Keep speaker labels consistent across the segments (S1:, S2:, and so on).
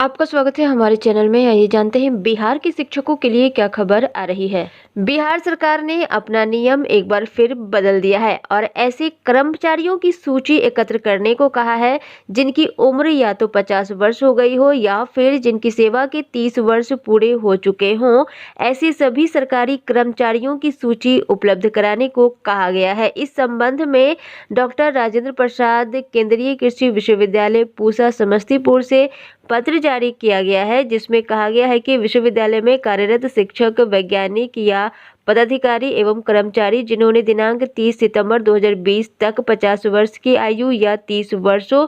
S1: आपका स्वागत है हमारे चैनल में। आइए जानते हैं बिहार के शिक्षकों के लिए क्या खबर आ रही है। बिहार सरकार ने अपना नियम एक बार फिर बदल दिया है और ऐसे कर्मचारियों की सूची एकत्र करने को कहा है जिनकी उम्र या तो 50 वर्ष हो गई हो या फिर जिनकी सेवा के 30 वर्ष पूरे हो चुके हों। ऐसे सभी सरकारी कर्मचारियों की सूची उपलब्ध कराने को कहा गया है। इस संबंध में डॉक्टर राजेंद्र प्रसाद केंद्रीय कृषि विश्वविद्यालय पूसा समस्तीपुर से पत्र जारी किया गया है, जिसमें कहा गया है कि विश्वविद्यालय में कार्यरत शिक्षक, वैज्ञानिक या पदाधिकारी एवं कर्मचारी जिन्होंने दिनांक 30 सितंबर 2020 तक 50 वर्ष की आयु या 30 वर्षों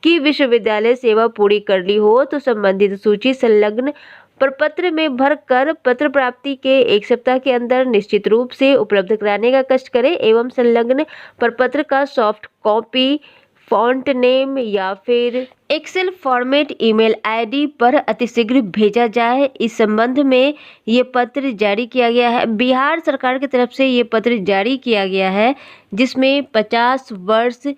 S1: की विश्वविद्यालय सेवा पूरी कर ली हो, तो संबंधित सूची संलग्न प्रपत्र में भर कर पत्र प्राप्ति के 1 सप्ताह के अंदर निश्चित रूप से उपलब्ध कराने का कष्ट करें एवं संलग्न प्रपत्र का सॉफ्ट कॉपी फॉन्ट नेम या फिर एक्सेल फॉर्मेट ईमेल आईडी पर अतिशीघ्र भेजा जाए। इस संबंध में ये पत्र जारी किया गया है। बिहार सरकार की तरफ से ये पत्र जारी किया गया है, जिसमें 50 वर्ष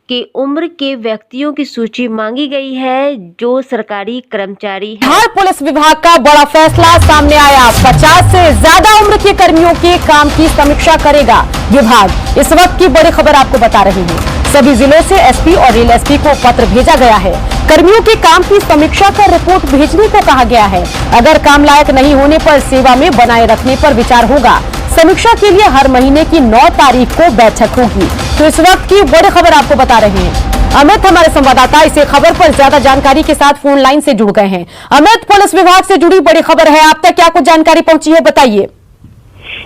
S1: की उम्र के व्यक्तियों की सूची मांगी गई है जो सरकारी कर्मचारी हैं।
S2: बिहार पुलिस विभाग का बड़ा फैसला सामने आया। 50 से ज्यादा उम्र के कर्मियों के काम की समीक्षा करेगा विभाग। इस वक्त की बड़ी खबर आपको बता रहे हैं। सभी जिलों से एसपी और रेल एसपी को पत्र भेजा गया है। कर्मियों के काम की समीक्षा कर रिपोर्ट भेजने को कहा गया है। अगर काम लायक नहीं होने पर सेवा में बनाए रखने पर विचार होगा। समीक्षा के लिए हर महीने की 9 तारीख को बैठक होगी। तो इस वक्त की बड़ी खबर आपको बता रहे हैं। अमित हमारे संवाददाता इसे खबर पर ज्यादा जानकारी के साथ फोन लाइन से जुड़ गए हैं। अमित, पुलिस विभाग से जुड़ी बड़ी खबर है, आप तक क्या कुछ जानकारी पहुंची है, बताइए।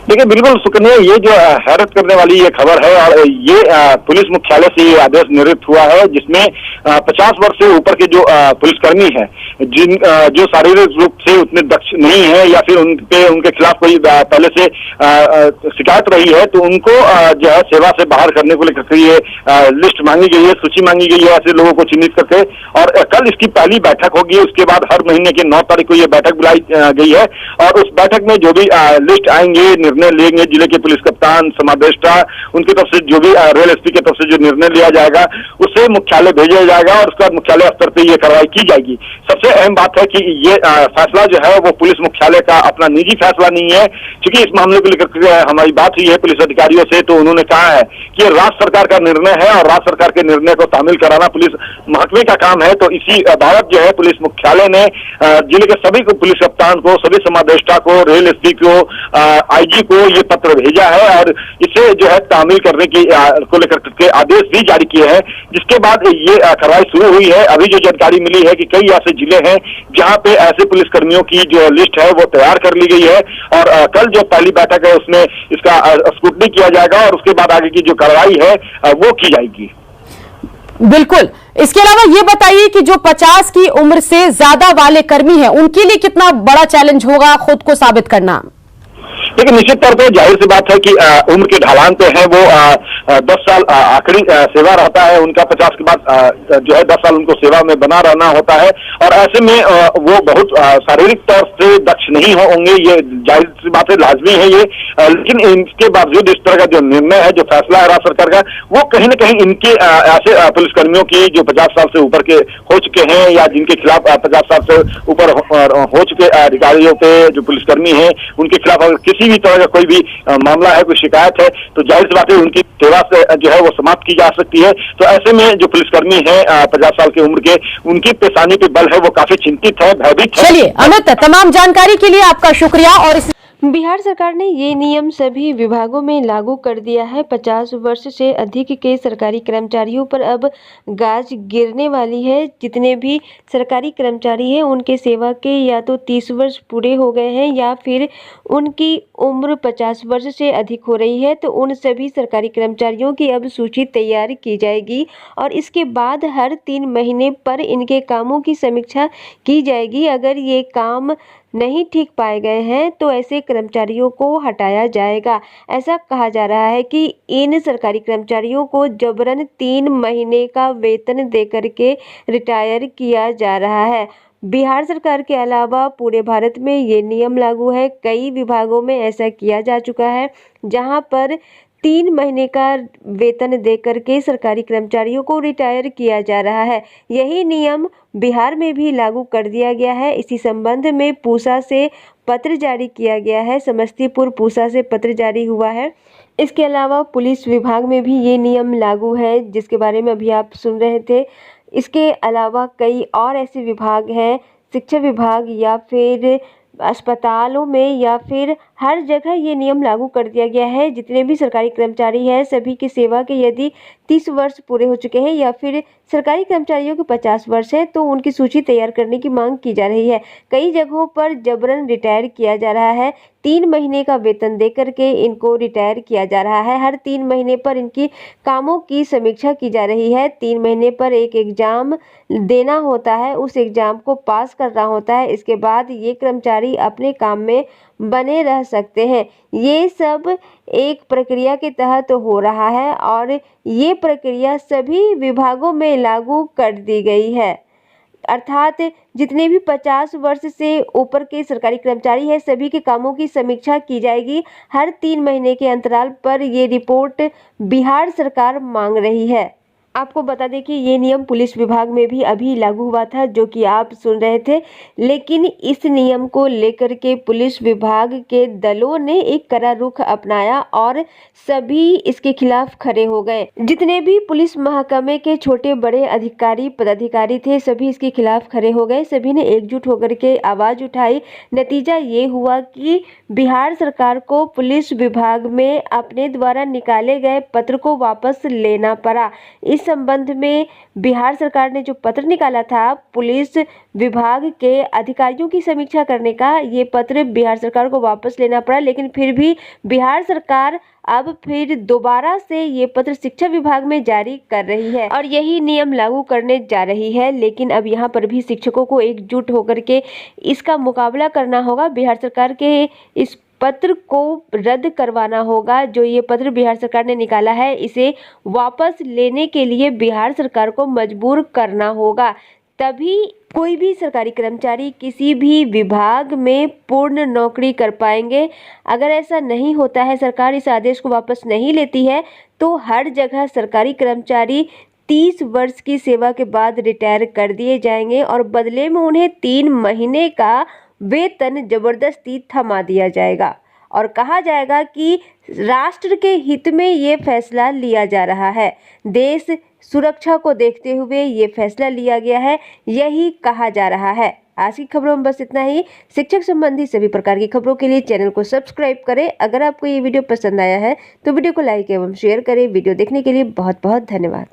S3: देखिए, बिल्कुल सुकन्या, ये जो हैरत करने वाली ये खबर है और ये पुलिस मुख्यालय से ये आदेश निर्गत हुआ है, जिसमें 50 वर्ष से ऊपर के जो पुलिसकर्मी हैं, जिन जो शारीरिक रूप से उतने दक्ष नहीं है या फिर उनके खिलाफ कोई पहले से शिकायत रही है, तो उनको जो है सेवा से बाहर करने को लेकर ये लिस्ट मांगी गई है, सूची मांगी गई है ऐसे लोगों को चिन्हित करके। और कल इसकी पहली बैठक होगी। उसके बाद हर महीने की 9 तारीख को ये बैठक बुलाई गई है और उस बैठक में जो भी लिस्ट आएंगे, निर्णय लेंगे, जिले के पुलिस कप्तान, समादेष्टा, उनकी तरफ से जो भी रेल एसपी की तरफ से जो निर्णय लिया जाएगा उसे मुख्यालय भेजा जाएगा और उसके बाद मुख्यालय स्तर पर यह कार्रवाई की जाएगी। सबसे अहम बात है कि ये फैसला जो है वो पुलिस मुख्यालय का अपना निजी फैसला नहीं है, क्योंकि इस मामले को लेकर हमारी बात हुई है पुलिस अधिकारियों से, तो उन्होंने कहा है कि ये राज्य सरकार का निर्णय है और राज्य सरकार के निर्णय को तामील कराना पुलिस महकमे का काम है। तो इसी बाबत जो है पुलिस मुख्यालय ने जिले के सभी पुलिस कप्तान को, सभी समादेष्टा को, रेल एसपी को, आईजी को ये पत्र भेजा है और इसे जो है तामील करने की को लेकर के आदेश भी जारी किए हैं, जिसके बाद ये कार्रवाई शुरू हुई है। अभी जो जानकारी मिली है कि कई ऐसे जिले हैं जहां पे ऐसे पुलिसकर्मियों की जो लिस्ट है वो तैयार कर ली गई है और कल जो पहली बैठक है उसमें इसका स्क्रूटनी किया जाएगा और उसके बाद आगे की जो कार्रवाई है वो की जाएगी।
S2: बिल्कुल। इसके अलावा ये बताइए कि जो 50 की उम्र से ज्यादा वाले कर्मी हैं, उनके लिए कितना बड़ा चैलेंज होगा खुद को साबित करना?
S3: लेकिन निश्चित तौर पर जाहिर सी बात है कि उम्र के ढलान पे है वो 10 साल आखिरी सेवा रहता है उनका। 50 के बाद जो है 10 साल उनको सेवा में बना रहना होता है और ऐसे में वो बहुत शारीरिक तौर से दक्ष नहीं होंगे, ये जाहिर सी बात है, लाजमी है ये। लेकिन इनके बावजूद इस तरह का जो निर्णय है, जो फैसला है राज्य सरकार का, वो कहीं ना कहीं इनके ऐसे पुलिसकर्मियों की जो 50 साल से ऊपर के हो चुके हैं या जिनके खिलाफ 50 साल से ऊपर हो चुके अधिकारियों पे जो पुलिसकर्मी हैं उनके खिलाफ अगर किसी भी तरह का कोई भी मामला है, कोई शिकायत है, तो जाहिर सी बात है उनकी सेवा से जो है वो समाप्त की जा सकती है। तो ऐसे में जो पुलिसकर्मी हैं 50 साल की उम्र के, उनकी पेशानी पे बल है वो काफी चिंतित है, भयभीत है।
S2: चलिए अमित, तमाम जानकारी के लिए आपका शुक्रिया। और
S1: बिहार सरकार ने ये नियम सभी विभागों में लागू कर दिया है। 50 वर्ष से अधिक के सरकारी कर्मचारियों पर अब गाज गिरने वाली है। जितने भी सरकारी कर्मचारी हैं उनके सेवा के या तो 30 वर्ष पूरे हो गए हैं या फिर उनकी उम्र 50 वर्ष से अधिक हो रही है, तो उन सभी सरकारी कर्मचारियों की अब सूची तैयार की जाएगी और इसके बाद हर 3 महीने पर इनके कामों की समीक्षा की जाएगी। अगर ये काम नहीं ठीक पाए गए हैं तो ऐसे कर्मचारियों को हटाया जाएगा। ऐसा कहा जा रहा है कि इन सरकारी कर्मचारियों को जबरन 3 महीने का वेतन देकर के रिटायर किया जा रहा है। बिहार सरकार के अलावा पूरे भारत में ये नियम लागू है। कई विभागों में ऐसा किया जा चुका है जहां पर 3 महीने का वेतन देकर के सरकारी कर्मचारियों को रिटायर किया जा रहा है। यही नियम बिहार में भी लागू कर दिया गया है। इसी संबंध में पूसा से पत्र जारी किया गया है। समस्तीपुर पूसा से पत्र जारी हुआ है। इसके अलावा पुलिस विभाग में भी ये नियम लागू है, जिसके बारे में अभी आप सुन रहे थे। इसके अलावा कई और ऐसे विभाग हैं, शिक्षा विभाग या फिर अस्पतालों में या फिर हर जगह ये नियम लागू कर दिया गया है। जितने भी सरकारी कर्मचारी हैं सभी की सेवा के यदि 30 वर्ष पूरे हो चुके हैं या फिर सरकारी कर्मचारियों के 50 वर्ष है तो उनकी सूची तैयार करने की मांग की जा रही है। कई जगहों पर जबरन रिटायर किया जा रहा है। 3 महीने का वेतन देकर के इनको रिटायर किया जा रहा है। हर 3 महीने पर इनकी कामों की समीक्षा की जा रही है। 3 महीने पर एक एग्जाम देना होता है, उस एग्जाम को पास करना होता है। इसके बाद ये कर्मचारी अपने काम में बने रह सकते हैं। ये सब एक प्रक्रिया के तहत हो रहा है और ये प्रक्रिया सभी विभागों में लागू कर दी गई है। अर्थात जितने भी 50 वर्ष से ऊपर के सरकारी कर्मचारी हैं सभी के कामों की समीक्षा की जाएगी। हर 3 महीने के अंतराल पर ये रिपोर्ट बिहार सरकार मांग रही है। आपको बता दें कि ये नियम पुलिस विभाग में भी अभी लागू हुआ था, जो कि आप सुन रहे थे। लेकिन इस नियम को लेकर के पुलिस विभाग के दलों ने एक कड़ा रुख अपनाया और सभी इसके खिलाफ खड़े हो गए। जितने भी पुलिस महकमे के छोटे बड़े अधिकारी पदाधिकारी थे सभी इसके खिलाफ खड़े हो गए। सभी ने एकजुट होकर के आवाज उठाई। नतीजा ये हुआ कि बिहार सरकार को पुलिस विभाग में अपने द्वारा निकाले गए पत्र को वापस लेना पड़ा। इस संबंध में बिहार सरकार ने जो पत्र निकाला था पुलिस विभाग के अधिकारियों की समीक्षा करने का, ये पत्र बिहार सरकार को वापस लेना पड़ा। लेकिन फिर भी बिहार सरकार अब फिर दोबारा से ये पत्र शिक्षा विभाग में जारी कर रही है और यही नियम लागू करने जा रही है। लेकिन अब यहाँ पर भी शिक्षकों को एकजुट होकर के इसका मुकाबला करना होगा। बिहार सरकार के इस पत्र को रद्द करवाना होगा। जो ये पत्र बिहार सरकार ने निकाला है इसे वापस लेने के लिए बिहार सरकार को मजबूर करना होगा, तभी कोई भी सरकारी कर्मचारी किसी भी विभाग में पूर्ण नौकरी कर पाएंगे। अगर ऐसा नहीं होता है, सरकार इस आदेश को वापस नहीं लेती है, तो हर जगह सरकारी कर्मचारी 30 वर्ष की सेवा के बाद रिटायर कर दिए जाएंगे और बदले में उन्हें 3 महीने का वेतन जबरदस्ती थमा दिया जाएगा और कहा जाएगा कि राष्ट्र के हित में ये फैसला लिया जा रहा है। देश सुरक्षा को देखते हुए ये फैसला लिया गया है, यही कहा जा रहा है। आज की खबरों में बस इतना ही। शिक्षक संबंधी सभी प्रकार की खबरों के लिए चैनल को सब्सक्राइब करें। अगर आपको ये वीडियो पसंद आया है तो वीडियो को लाइक एवं शेयर करें। वीडियो देखने के लिए बहुत बहुत धन्यवाद।